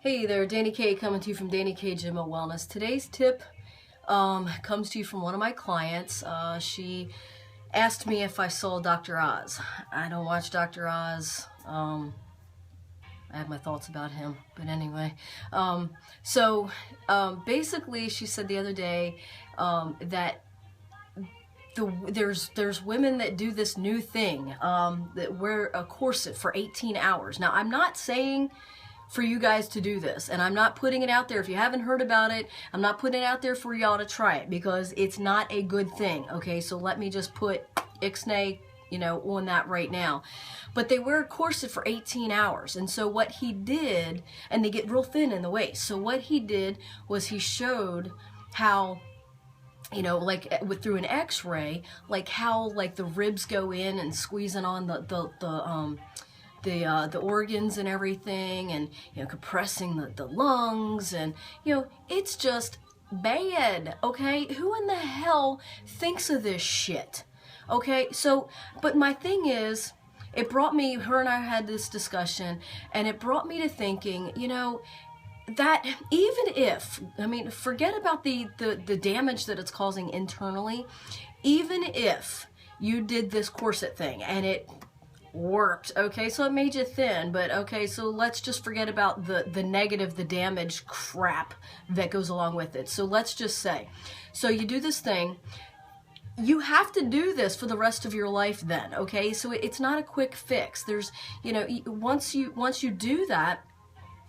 Hey there, Dani K coming to you from Dani K Gym and Wellness. Today's tip comes to you from one of my clients. She asked me if I saw Dr. Oz. I don't watch Dr. Oz. I have my thoughts about him, but anyway. Basically, she said the other day that there's women that do this new thing that wear a corset for 18 hours. Now, I'm not saying for you guys to do this, and I'm not putting it out there. If you haven't heard about it, I'm not putting it out there for y'all to try it because it's not a good thing. Okay, so let me just put ixnay, on that right now. But they wear a corset for 18 hours, and so what he did, and they get real thin in the waist. So what he did was he showed how, through an X-ray, how the ribs go in and squeezing on the organs and everything, and compressing the lungs, and it's just bad. Okay, who in the hell thinks of this shit? Okay, so but my thing is, it brought me, her and I had this discussion, and it brought me to thinking, that even if, forget about the damage that it's causing internally, even if you did this corset thing and it worked, okay, so it made you thin, but okay, so let's just forget about the negative, the damage crap that goes along with it. So let's just say, so you do this thing, you have to do this for the rest of your life then, okay? So it's not a quick fix. There's, once you do that,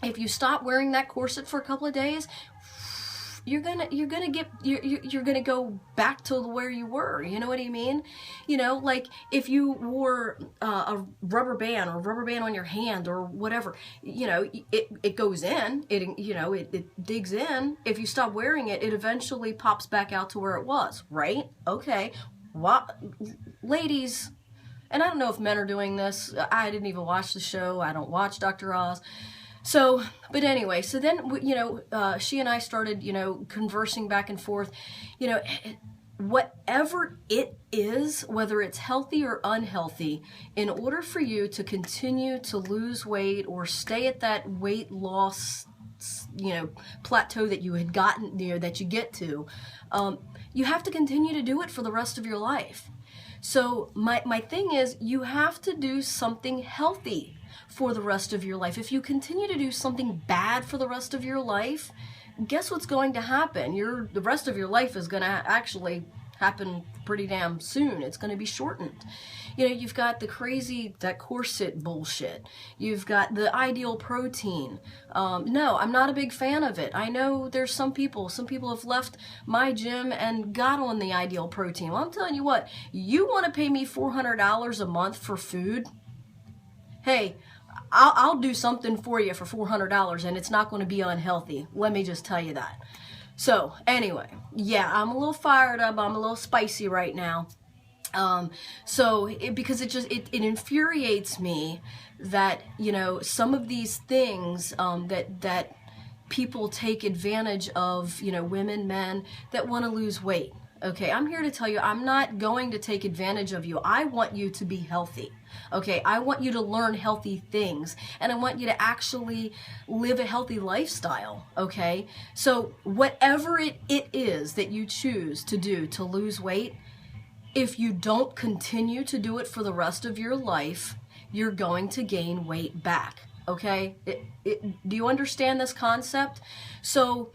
if you stop wearing that corset for a couple of days, you're gonna go back to where you were. You know what I mean? Like if you wore a rubber band on your hand or whatever, it goes in, it digs in. If you stop wearing it, it eventually pops back out to where it was, right? Okay, what, ladies? And I don't know if men are doing this. I didn't even watch the show. I don't watch Dr. Oz. So, but anyway, so then, she and I started, conversing back and forth, whatever it is, whether it's healthy or unhealthy, in order for you to continue to lose weight or stay at that weight loss, plateau that you had gotten, that you get to, you have to continue to do it for the rest of your life. So my thing is, you have to do something healthy for the rest of your life. If you continue to do something bad for the rest of your life, guess what's going to happen? The rest of your life is going to actually happen pretty damn soon. It's going to be shortened. You've got that corset bullshit. You've got the ideal protein. No, I'm not a big fan of it. I know there's some people have left my gym and got on the ideal protein. Well, I'm telling you what, you want to pay me $400 a month for food? Hey, I'll do something for you for $400, and it's not going to be unhealthy. Let me just tell you that. So anyway, yeah, I'm a little fired up. I'm a little spicy right now. Because it infuriates me that, some of these things, that people take advantage of, women, men that want to lose weight. Okay, I'm here to tell you, I'm not going to take advantage of you. I want you to be healthy. Okay, I want you to learn healthy things, and I want you to actually live a healthy lifestyle. Okay, so whatever it is that you choose to do to lose weight, if you don't continue to do it for the rest of your life, you're going to gain weight back. Okay, do you understand this concept? So,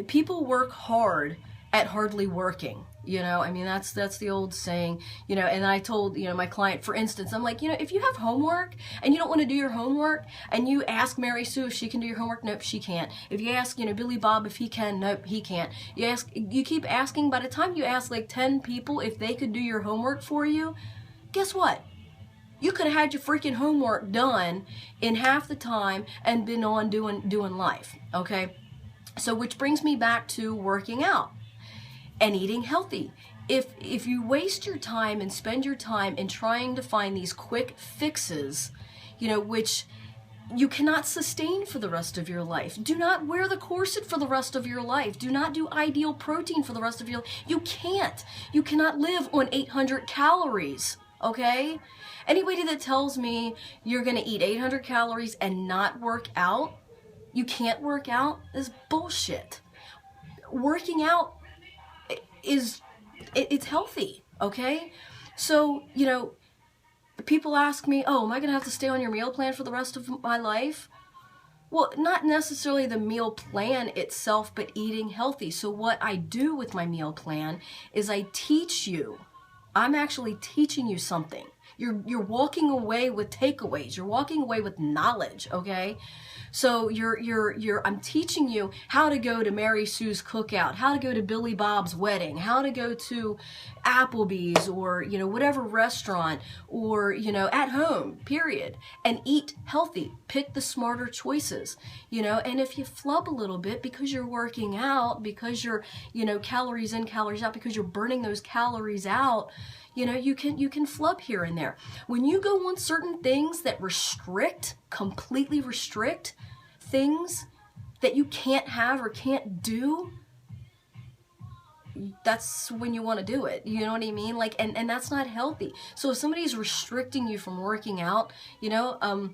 people work hard at hardly working. That's the old saying, and I told, my client, for instance, I'm like, if you have homework and you don't want to do your homework, and you ask Mary Sue if she can do your homework, nope, she can't. If you ask, Billy Bob if he can, nope, he can't. You keep asking, by the time you ask like 10 people if they could do your homework for you, guess what? You could have had your freaking homework done in half the time and been on doing life, okay? So, which brings me back to working out and eating healthy. If you waste your time and spend your time in trying to find these quick fixes, which you cannot sustain for the rest of your life. Do not wear the corset for the rest of your life. Do not do ideal protein for the rest of your life. You can't. You cannot live on 800 calories, okay? Anybody that tells me you're going to eat 800 calories and not work out, you can't work out is bullshit. Working out it's healthy, okay? So, you know, people ask me, oh, am I going to have to stay on your meal plan for the rest of my life? Well, not necessarily the meal plan itself, but eating healthy. So what I do with my meal plan is I teach you. I'm actually teaching you something. You're walking away with takeaways. You're walking away with knowledge, okay? So I'm teaching you how to go to Mary Sue's cookout, how to go to Billy Bob's wedding, how to go to Applebee's or, you know, whatever restaurant or, you know, at home, period, and eat healthy. Pick the smarter choices, you know, and if you flub a little bit because you're working out, because you're, you know, calories in, calories out, because you're burning those calories out, you know, you can flub here and there. When you go on certain things that restrict, completely restrict things that you can't have or can't do, that's when you want to do it. You know what I mean? Like, and that's not healthy. So if somebody's restricting you from working out, you know,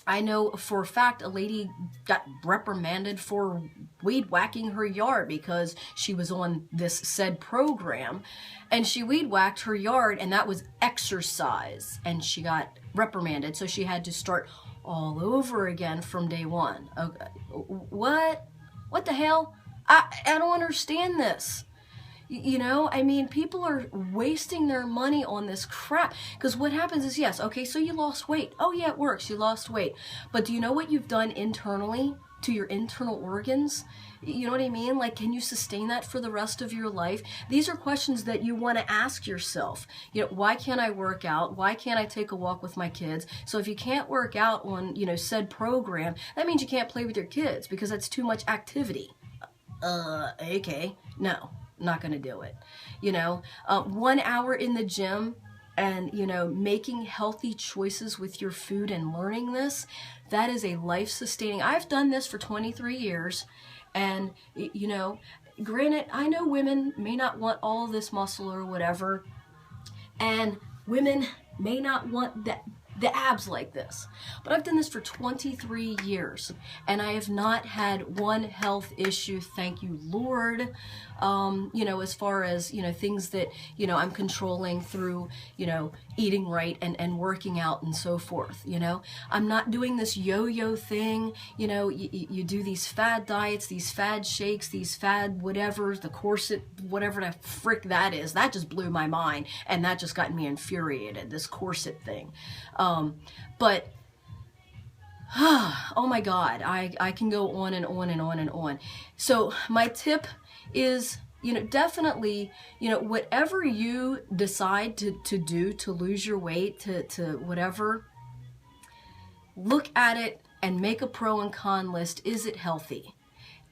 I know for a fact a lady got reprimanded for weed whacking her yard because she was on this said program and she weed whacked her yard, and that was exercise, and she got reprimanded. So she had to start all over again from day one. Okay. What the hell? I don't understand this. You know, I mean, people are wasting their money on this crap. Because what happens is, yes, okay, so you lost weight. Oh, yeah, it works. You lost weight. But do you know what you've done internally to your internal organs? You know what I mean? Like, can you sustain that for the rest of your life? These are questions that you want to ask yourself. You know, why can't I work out? Why can't I take a walk with my kids? So if you can't work out on, you know, said program, that means you can't play with your kids because that's too much activity. Okay. No. Not going to do it. You know, 1 hour in the gym and, you know, making healthy choices with your food and learning this, that is a life-sustaining. I've done this for 23 years and, you know, granted, I know women may not want all this muscle or whatever, and women may not want the abs like this. But I've done this for 23 years and I have not had one health issue, thank you, Lord. You know, as far as, you know, things that, you know, I'm controlling through, you know, eating right and working out and so forth, you know. I'm not doing this yo-yo thing, you know, you do these fad diets, these fad shakes, these fad whatever, the corset, whatever the frick that is. That just blew my mind and that just got me infuriated, this corset thing. But oh my God, I can go on and on and on and on. So my tip is, you know, definitely, you know, whatever you decide to do to lose your weight, to whatever, look at it and make a pro and con list. Is it healthy?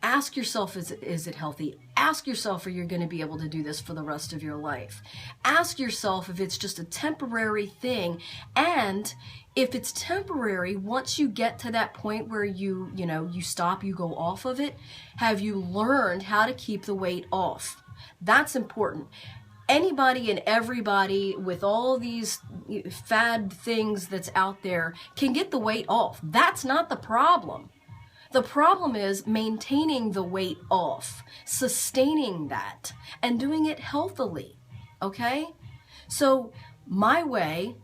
Ask yourself, is it healthy? Ask yourself, are you going to be able to do this for the rest of your life? Ask yourself if it's just a temporary thing. And if it's temporary, once you get to that point where you stop, you go off of it, have you learned how to keep the weight off? That's important. Anybody and everybody with all these fad things that's out there can get the weight off. That's not the problem. The problem is maintaining the weight off, sustaining that, and doing it healthily, okay? So my way,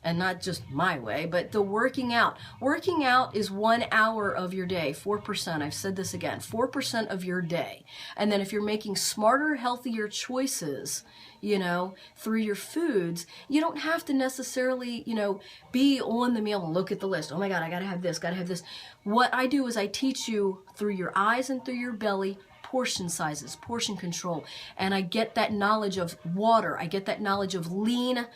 and not just my way, but the working out. Working out is 1 hour of your day, 4%. I've said this again, 4% of your day. And then if you're making smarter, healthier choices, you know, through your foods, you don't have to necessarily, you know, be on the meal and look at the list. Oh my God, I gotta have this, gotta have this. What I do is I teach you through your eyes and through your belly, portion sizes, portion control. And I get that knowledge of water. I get that knowledge of lean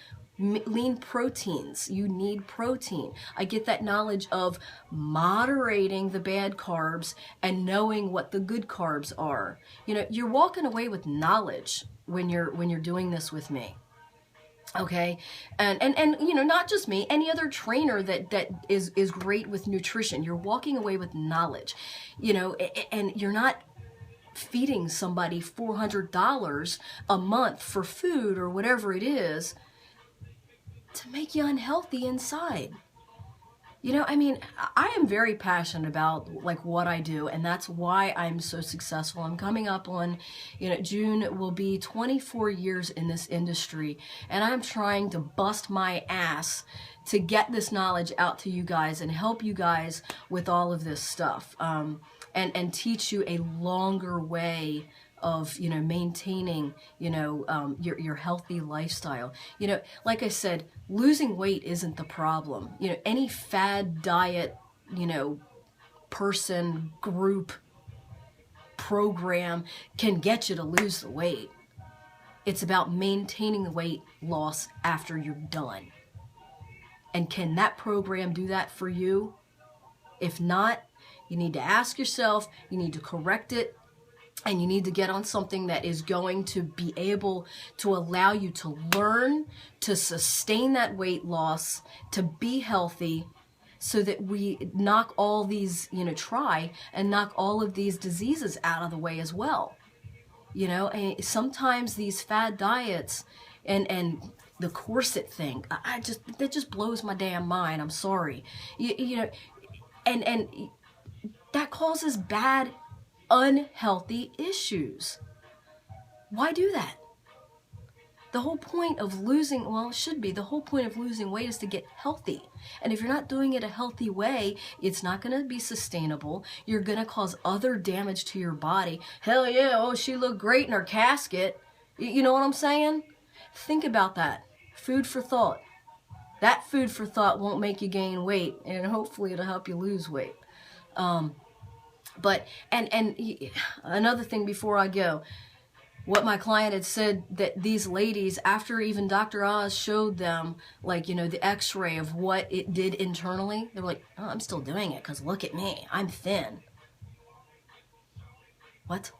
proteins. You need protein. I get that knowledge of moderating the bad carbs and knowing what the good carbs are. You know, you're walking away with knowledge when you're doing this with me. Okay, and you know, not just me, any other trainer that is great with nutrition. You're walking away with knowledge, you know, and you're not feeding somebody $400 a month for food or whatever it is to make you unhealthy inside. You know, I mean, I am very passionate about like what I do, and that's why I'm so successful. I'm coming up on, you know, June will be 24 years in this industry, and I'm trying to bust my ass to get this knowledge out to you guys and help you guys with all of this stuff, and teach you a longer way of, you know, maintaining, you know, your healthy lifestyle. You know, like I said, losing weight isn't the problem. You know, any fad diet, you know, person, group, program can get you to lose the weight. It's about maintaining the weight loss after you're done. And can that program do that for you? If not, you need to ask yourself, you need to correct it, and you need to get on something that is going to be able to allow you to learn, to sustain that weight loss, to be healthy, so that we knock all these, you know, try and knock all of these diseases out of the way as well. You know, and sometimes these fad diets and the corset thing, that just blows my damn mind. I'm sorry. You know, and that causes bad, unhealthy issues. Why do that? The whole point of losing, well, it should be, the whole point of losing weight is to get healthy. And if you're not doing it a healthy way, it's not going to be sustainable. You're going to cause other damage to your body. Hell yeah, oh, she looked great in her casket. You know what I'm saying? Think about that. Food for thought. That food for thought won't make you gain weight, and hopefully it'll help you lose weight. But, and another thing before I go, what my client had said, that these ladies, after even Dr. Oz showed them, like, you know, the x-ray of what it did internally, they were like, oh, I'm still doing it because look at me, I'm thin. What?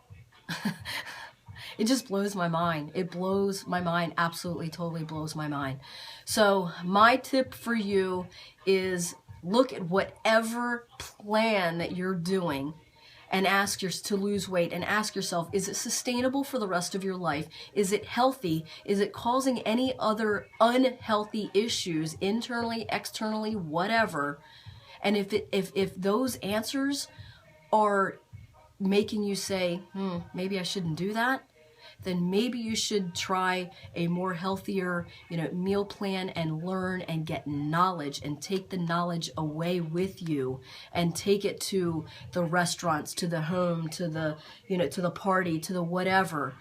It just blows my mind. It blows my mind, absolutely, totally blows my mind. So my tip for you is look at whatever plan that you're doing and ask yourself to lose weight, and ask yourself, is it sustainable for the rest of your life? Is it healthy? Is it causing any other unhealthy issues internally, externally, whatever? And if those answers are making you say, maybe I shouldn't do that, then maybe you should try a more healthier, you know, meal plan and learn and get knowledge and take the knowledge away with you and take it to the restaurants, to the home, to the, you know, to the party, to the whatever,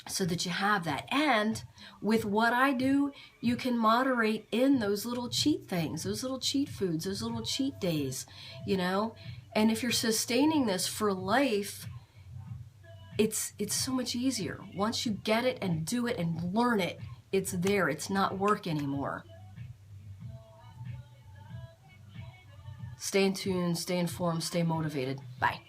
so that you have that. And with what I do, you can moderate in those little cheat things, those little cheat foods, those little cheat days, you know. And if you're sustaining this for life, it's so much easier. Once you get it and do it and learn it, it's there. It's not work anymore. Stay in tune, stay informed, stay motivated. Bye.